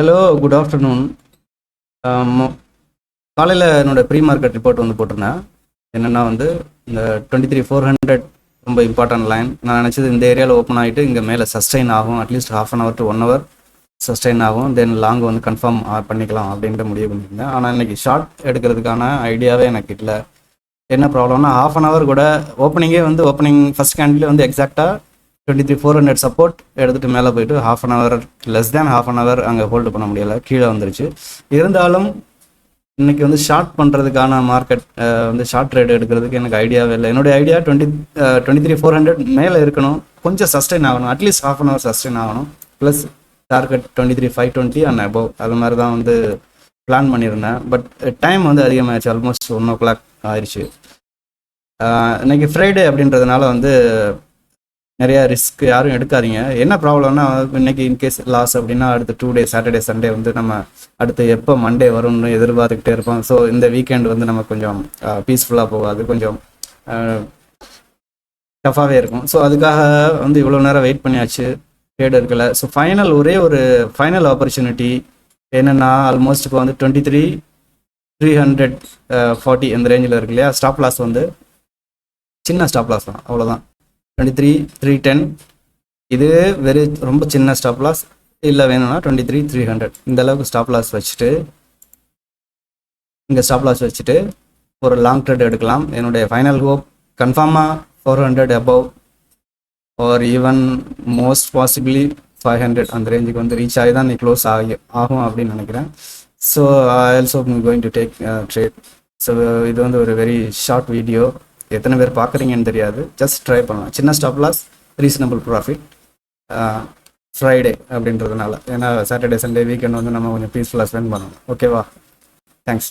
Hello, good afternoon. காலையில் என்னோட pre market report வந்து போட்டிருந்தேன். என்னென்னா வந்து இந்த 23,400 ரொம்ப இம்பார்ட்டன்ட் லைன். நான் நினச்சது இந்த ஏரியாவில் ஓப்பன் ஆகிட்டு இங்கே மேலே சஸ்டெயின் ஆகும், at least ½ an hour to 1 hour sustain ஆகும், தென் லாங் வந்து கன்ஃபார்ம் பண்ணிக்கலாம் அப்படின்ட்டு முடிவு பண்ணியிருந்தேன். ஆனால் இன்றைக்கி ஷார்ட் எடுக்கிறதுக்கான ஐடியாவே எனக்கு இல்லை. என்ன ப்ராப்ளம்னா ½ அன் ஹவர் கூட ஓப்பனிங் ஃபஸ்ட் கேண்டில் வந்து எக்ஸாக்டாக 23,400 சப்போர்ட் எடுத்துகிட்டு மேலே போயிட்டு ½ an hour less than ½ an hour அங்கே ஹோல்டு பண்ண முடியலை, கீழே வந்துருச்சு. இருந்தாலும் இன்றைக்கி வந்து ஷார்ட் பண்ணுறதுக்கான மார்க்கெட் வந்து ஷார்ட் ட்ரேட் எடுக்கிறதுக்கு எனக்கு ஐடியாவே இல்லை. என்னுடைய ஐடியா 23,400 மேலே இருக்கணும், கொஞ்சம் சஸ்டெயின் ஆகணும், அட்லீஸ்ட் ½ அன் ஹவர் சஸ்டெயின் ஆகணும், ப்ளஸ் டார்கெட் 23,520 அண்ட் அபவ். அது மாதிரி தான் வந்து பிளான் பண்ணியிருந்தேன். பட் டைம் வந்து அதிகமாகிடுச்சு, ஆல்மோஸ்ட் 1 o'clock ஆயிடுச்சு. இன்றைக்கி ஃப்ரைடே அப்படின்றதுனால வந்து நிறையா ரிஸ்க் யாரும் எடுக்காதீங்க. என்ன ப்ராப்ளம்னா இன்றைக்கி இன்கேஸ் லாஸ் அப்படின்னா அடுத்த 2 days சாட்டர்டே சண்டே வந்து நம்ம அடுத்து எப்போ மண்டே வரும்னு எதிர்பார்த்துக்கிட்டே இருப்போம். ஸோ இந்த வீக்கெண்ட் வந்து நம்ம கொஞ்சம் பீஸ்ஃபுல்லாக போகாது, கொஞ்சம் டஃபாகவே இருக்கும். ஸோ அதுக்காக வந்து இவ்வளோ நேரம் வெயிட் பண்ணியாச்சு, ட்ரேட் இருக்கல. ஸோ ஒரே ஒரு ஃபைனல் ஆப்பர்ச்சுனிட்டி என்னென்னா, ஆல்மோஸ்ட் இப்போ வந்து 23,340 இந்த ரேஞ்சில் இருக்கு இல்லையா. ஸ்டாப் லாஸ் வந்து சின்ன ஸ்டாப் லாஸ் தான், அவ்வளோதான். 23,310 இது ரொம்ப சின்ன ஸ்டாப் லாஸ். இல்லை வேணும்னா 23,300 இந்த அளவுக்கு ஸ்டாப் லாஸ் வச்சுட்டு இங்கே ஸ்டாப் லாஸ் வச்சுட்டு ஒரு லாங் ட்ரேட் எடுக்கலாம். என்னுடைய ஃபைனல் ஹோப் கன்ஃபார்மாக 400 above R even most possibly 500 அந்த ரேஞ்சுக்கு வந்து ரீச் ஆகி தான் நீ க்ளோஸ் ஆகும் அப்படின்னு நினைக்கிறேன். So I also going to take trade. So இது வந்து ஒரு வெரி ஷார்ட் வீடியோ. எத்தனை பேர் பார்க்குறீங்கன்னு தெரியாது, ஜஸ்ட் ட்ரை பண்ணலாம். சின்ன stop loss, reasonable profit, Friday அப்படின்றதுனால. ஏன்னா சாட்டர்டே சண்டே வீக்கெண்ட் வந்து நம்ம கொஞ்சம் பீஸ்ஃபுல்லாக ஸ்பெண்ட் பண்ணணும். ஓகேவா? தேங்க்ஸ்.